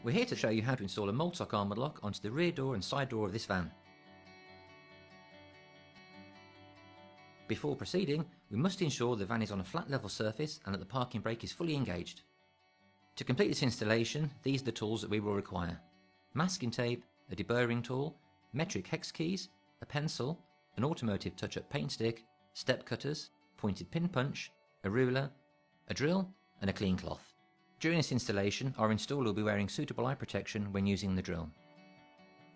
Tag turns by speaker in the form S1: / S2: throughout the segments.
S1: We're here to show you how to install a multi-lock Arma lock onto the rear door and side door of this van. Before proceeding, we must ensure the van is on a flat level surface and that the parking brake is fully engaged. To complete this installation, these are the tools that we will require: masking tape, a deburring tool, metric hex keys, a pencil, an automotive touch-up paint stick, step cutters, pointed pin punch, a ruler, a drill and a clean cloth. During this installation, our installer will be wearing suitable eye protection when using the drill.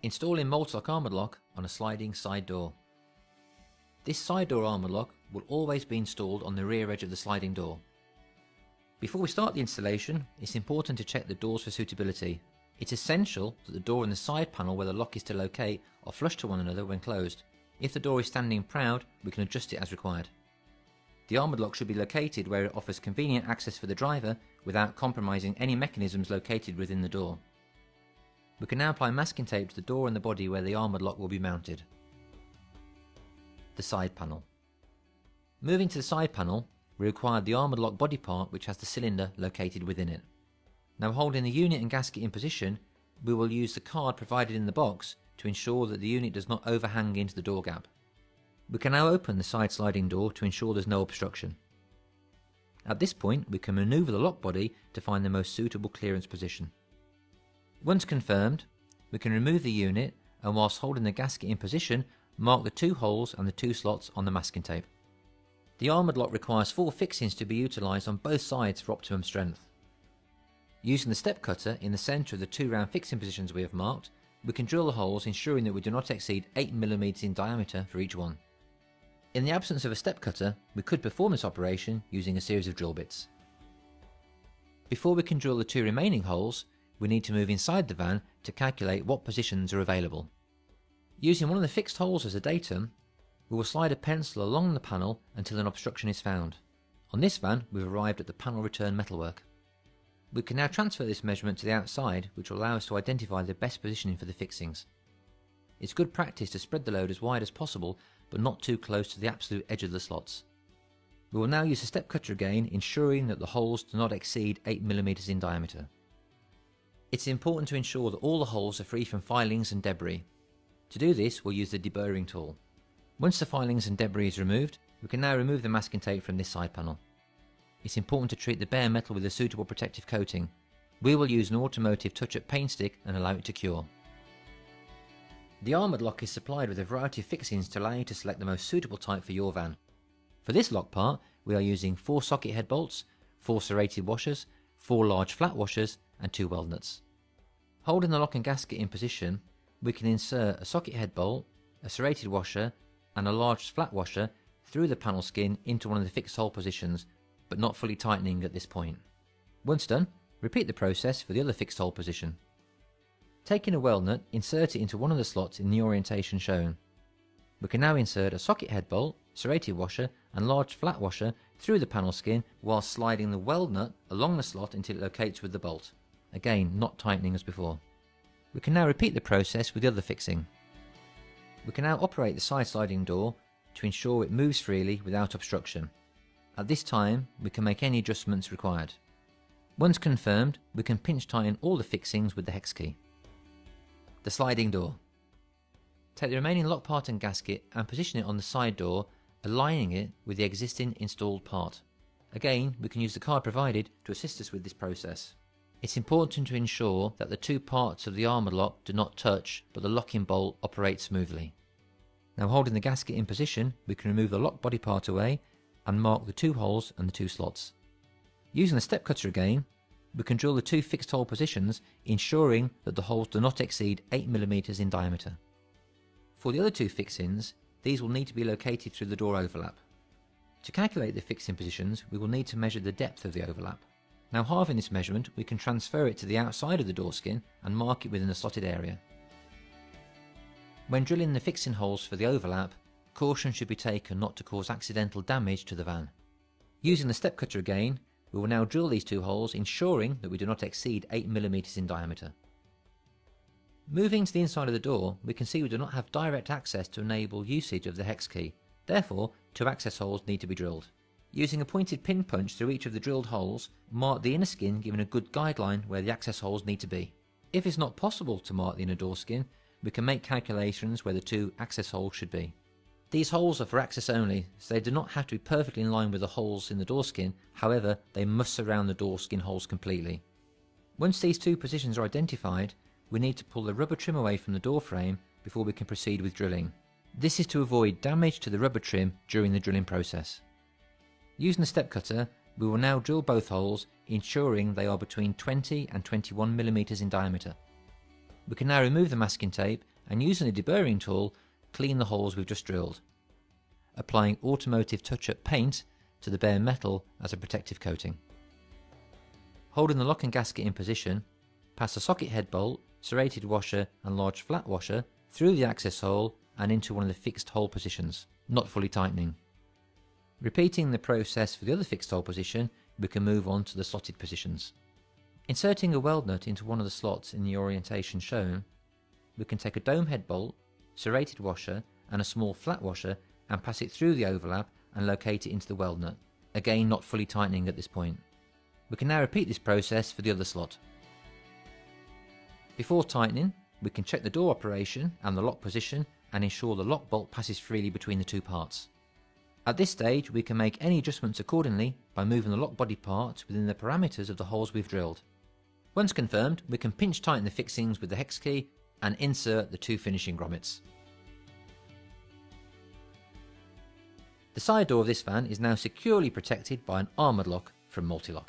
S1: Installing multi-lock Arma lock on a sliding side door. This side door Arma lock will always be installed on the rear edge of the sliding door. Before we start the installation, it's important to check the doors for suitability. It's essential that the door and the side panel where the lock is to locate are flush to one another when closed. If the door is standing proud, we can adjust it as required. The Arma lock should be located where it offers convenient access for the driver without compromising any mechanisms located within the door. We can now apply masking tape to the door and the body where the Arma lock will be mounted. The side panel. Moving to the side panel, we require the Arma lock body part which has the cylinder located within it. Now, holding the unit and gasket in position, we will use the card provided in the box to ensure that the unit does not overhang into the door gap. We can now open the side sliding door to ensure there's no obstruction. At this point, we can manoeuvre the lock body to find the most suitable clearance position. Once confirmed, we can remove the unit and, whilst holding the gasket in position, mark the 2 holes and the 2 slots on the masking tape. The Arma lock requires 4 fixings to be utilised on both sides for optimum strength. Using the step cutter in the centre of the 2 round fixing positions we have marked, we can drill the holes, ensuring that we do not exceed 8 mm in diameter for each one. In the absence of a step cutter, we could perform this operation using a series of drill bits. Before we can drill the 2 remaining holes, we need to move inside the van to calculate what positions are available. Using one of the fixed holes as a datum, we will slide a pencil along the panel until an obstruction is found. On this van, we've arrived at the panel return metalwork. We can now transfer this measurement to the outside, which will allow us to identify the best positioning for the fixings. It's good practice to spread the load as wide as possible, but not too close to the absolute edge of the slots. We will now use a step cutter again, ensuring that the holes do not exceed 8 mm in diameter. It's important to ensure that all the holes are free from filings and debris. To do this, we'll use the deburring tool. Once the filings and debris is removed, we can now remove the masking tape from this side panel. It's important to treat the bare metal with a suitable protective coating. We will use an automotive touch-up paint stick and allow it to cure. The Arma lock is supplied with a variety of fixings to allow you to select the most suitable type for your van. For this lock part, we are using 4 socket head bolts, 4 serrated washers, 4 large flat washers and 2 weld nuts. Holding the lock and gasket in position, we can insert a socket head bolt, a serrated washer and a large flat washer through the panel skin into one of the fixed hole positions, but not fully tightening at this point. Once done, repeat the process for the other fixed hole position. Taking a weld nut, insert it into one of the slots in the orientation shown. We can now insert a socket head bolt, serrated washer and large flat washer through the panel skin while sliding the weld nut along the slot until it locates with the bolt. Again, not tightening as before. We can now repeat the process with the other fixing. We can now operate the side sliding door to ensure it moves freely without obstruction. At this time, we can make any adjustments required. Once confirmed, we can pinch tighten all the fixings with the hex key. The sliding door. Take the remaining lock part and gasket and position it on the side door, aligning it with the existing installed part. Again, we can use the card provided to assist us with this process. It's important to ensure that the 2 parts of the Arma lock do not touch, but the locking bolt operates smoothly. Now, holding the gasket in position, we can remove the lock body part away and mark the 2 holes and the 2 slots. Using the step cutter again, we can drill the 2 fixed hole positions, ensuring that the holes do not exceed 8 mm in diameter. For the other 2 fixings, these will need to be located through the door overlap. To calculate the fixing positions, we will need to measure the depth of the overlap. Now, halving this measurement, we can transfer it to the outside of the door skin and mark it within the slotted area. When drilling the fixing holes for the overlap, caution should be taken not to cause accidental damage to the van. Using the step cutter again, we will now drill these 2 holes, ensuring that we do not exceed 8 mm in diameter. Moving to the inside of the door, we can see we do not have direct access to enable usage of the hex key. Therefore, 2 access holes need to be drilled. Using a pointed pin punch through each of the drilled holes, mark the inner skin, giving a good guideline where the access holes need to be. If it's not possible to mark the inner door skin, we can make calculations where the two access holes should be. These holes are for access only, so they do not have to be perfectly in line with the holes in the door skin, however they must surround the door skin holes completely. Once these two positions are identified, we need to pull the rubber trim away from the door frame before we can proceed with drilling. This is to avoid damage to the rubber trim during the drilling process. Using the step cutter, we will now drill both holes, ensuring they are between 20 and 21 mm in diameter. We can now remove the masking tape and using the deburring tool, clean the holes we've just drilled, applying automotive touch-up paint to the bare metal as a protective coating. Holding the lock and gasket in position, pass the socket head bolt, serrated washer and large flat washer through the access hole and into one of the fixed hole positions, not fully tightening. Repeating the process for the other fixed hole position, we can move on to the slotted positions. Inserting a weld nut into one of the slots in the orientation shown, we can take a dome head bolt, serrated washer and a small flat washer and pass it through the overlap and locate it into the weld nut, again not fully tightening at this point. We can now repeat this process for the other slot. Before tightening, we can check the door operation and the lock position and ensure the lock bolt passes freely between the two parts. At this stage we can make any adjustments accordingly by moving the lock body part within the parameters of the holes we've drilled. Once confirmed, we can pinch tighten the fixings with the hex key and insert the two finishing grommets. The side door of this van is now securely protected by an ArmaDLock from Multilock.